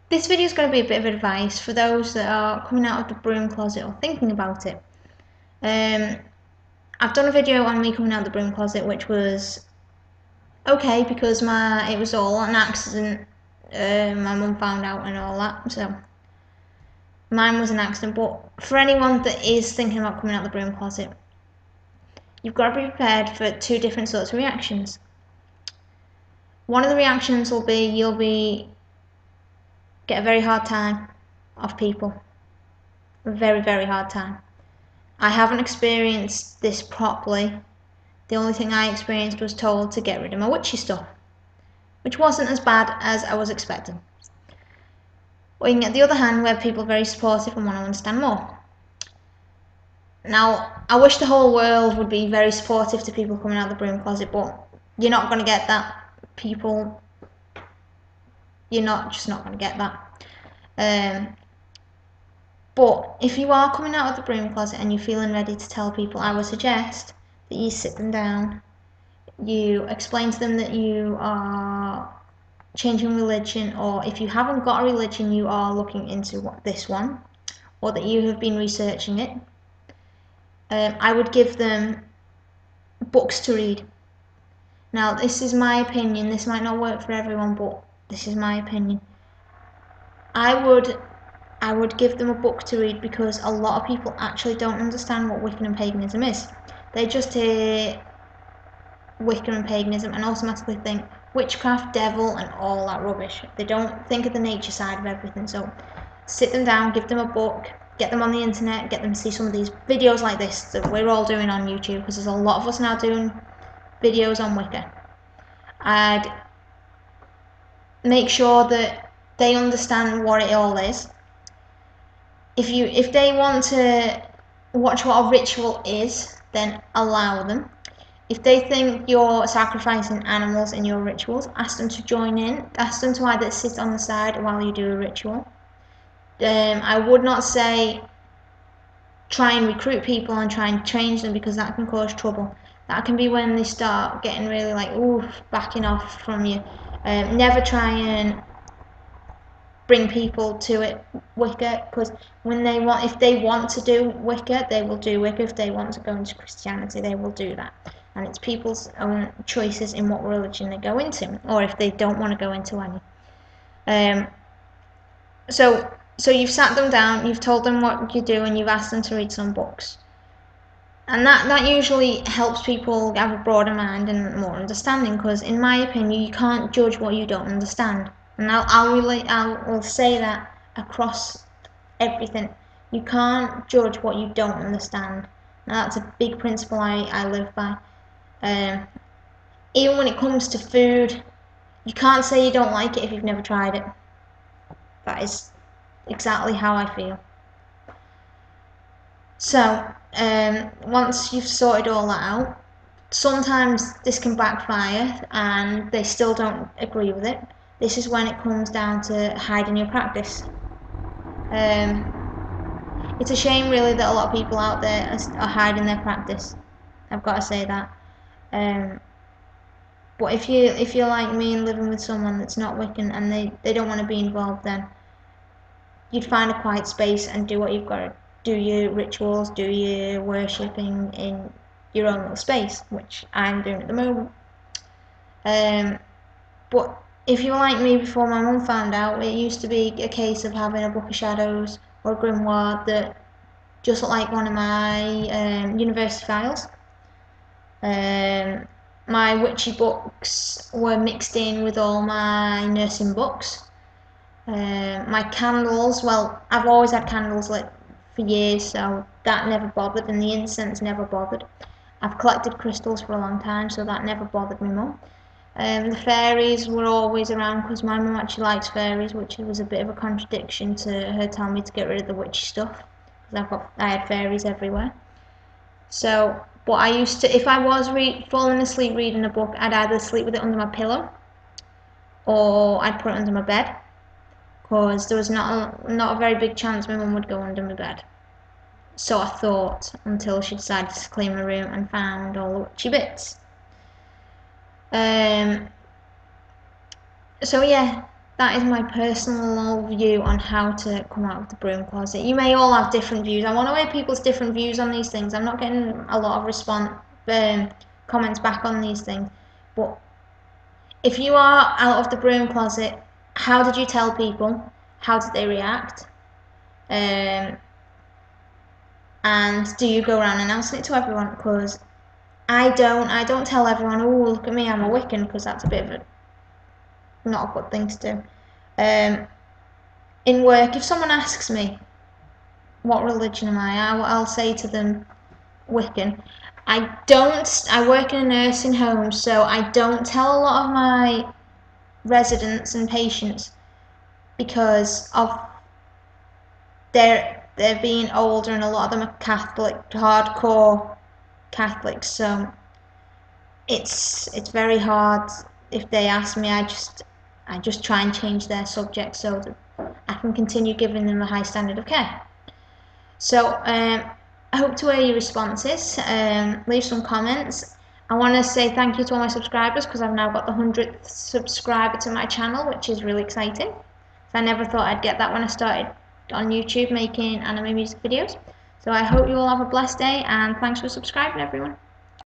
This video is going to be a bit of advice for those that are coming out of the broom closet or thinking about it. I've done a video on me coming out of the broom closet, which was okay because it was all an accident. My mum found out and all that, so mine was an accident. But for anyone that is thinking about coming out of the broom closet, you've got to be prepared for two different sorts of reactions. One of the reactions will be you'll get a very hard time off people. A very, very hard time. I haven't experienced this properly. The only thing I experienced was told to get rid of my witchy stuff, which wasn't as bad as I was expecting. Or you can get the other hand where people are very supportive and want to understand more. Now, I wish the whole world would be very supportive to people coming out of the broom closet, but you're not going to get that. People, you're just not going to get that. But if you are coming out of the broom closet and you're feeling ready to tell people, I would suggest that you sit them down, you explain to them that you are changing religion, or if you haven't got a religion, you are looking into this one, or that you have been researching it. I would give them books to read. Now, this is my opinion. This might not work for everyone, but this is my opinion. I would give them a book to read because a lot of people actually don't understand what Wiccan and paganism is. They just hear Wiccan and paganism and automatically think witchcraft, devil and all that rubbish. They don't think of the nature side of everything. So sit them down, give them a book, get them on the internet, get them to see some of these videos like this that we're all doing on YouTube, because there's a lot of us now doing videos on Wicca. I'd make sure that they understand what it all is. If they want to watch what a ritual is, then allow them. If they think you're sacrificing animals in your rituals, ask them to join in. Ask them to either sit on the side while you do a ritual. I would not say try and recruit people and try and change them, because that can cause trouble. That can be when they start getting really like, ooh, backing off from you. Never try and bring people to it, Wicca, because if they want to do Wicca, they will do Wicca. If they want to go into Christianity, they will do that. And it's people's own choices in what religion they go into, or if they don't want to go into any. So you've sat them down, you've told them what you do, and you've asked them to read some books. And that usually helps people have a broader mind and more understanding, because in my opinion, you can't judge what you don't understand. And I'll say that across everything. You can't judge what you don't understand. Now that's a big principle I live by. Even when it comes to food, you can't say you don't like it if you've never tried it. That is exactly how I feel. So, once you've sorted all that out, sometimes this can backfire and they still don't agree with it. This is when it comes down to hiding your practice. It's a shame really that a lot of people out there are hiding their practice. I've got to say that. But if you're like me and living with someone that's not Wiccan and they don't want to be involved, then you'd find a quiet space and do what you've got to do, your rituals, do your worshipping in your own little space, which I'm doing at the moment. But if you're like me before my mum found out, it used to be a case of having a book of shadows or a grimoire that just looked like one of my university files. My witchy books were mixed in with all my nursing books. My candles, well, I've always had candles lit for years, so that never bothered, and the incense never bothered. I've collected crystals for a long time, so that never bothered me mum. The fairies were always around because my mum actually likes fairies, which was a bit of a contradiction to her telling me to get rid of the witchy stuff, because I had fairies everywhere. So, but I used to, if I was falling asleep reading a book, I'd either sleep with it under my pillow, or I'd put it under my bed, because there was not a very big chance my mum would go under my bed. So I thought, until she decided to clean my room and found all the witchy bits. So yeah, that is my personal view on how to come out of the broom closet. You may all have different views. I want to hear people's different views on these things. I'm not getting a lot of comments back on these things, but if you are out of the broom closet, how did you tell people? How did they react? And do you go around announcing it to everyone? Because I don't tell everyone, oh, look at me, I'm a Wiccan, because that's a bit of a not a good thing to do. In work, if someone asks me what religion am I'll say to them Wiccan. I work in a nursing home, so I don't tell a lot of my residents and patients because of they're being older, and a lot of them are Catholic, hardcore Catholics, so it's very hard. If they ask me, I just try and change their subject so that I can continue giving them a high standard of care. So I hope to hear your responses. Leave some comments. I want to say thank you to all my subscribers, because I've now got the 100th subscriber to my channel, which is really exciting. I never thought I'd get that when I started on YouTube making anime music videos. So I hope you all have a blessed day, and thanks for subscribing, everyone.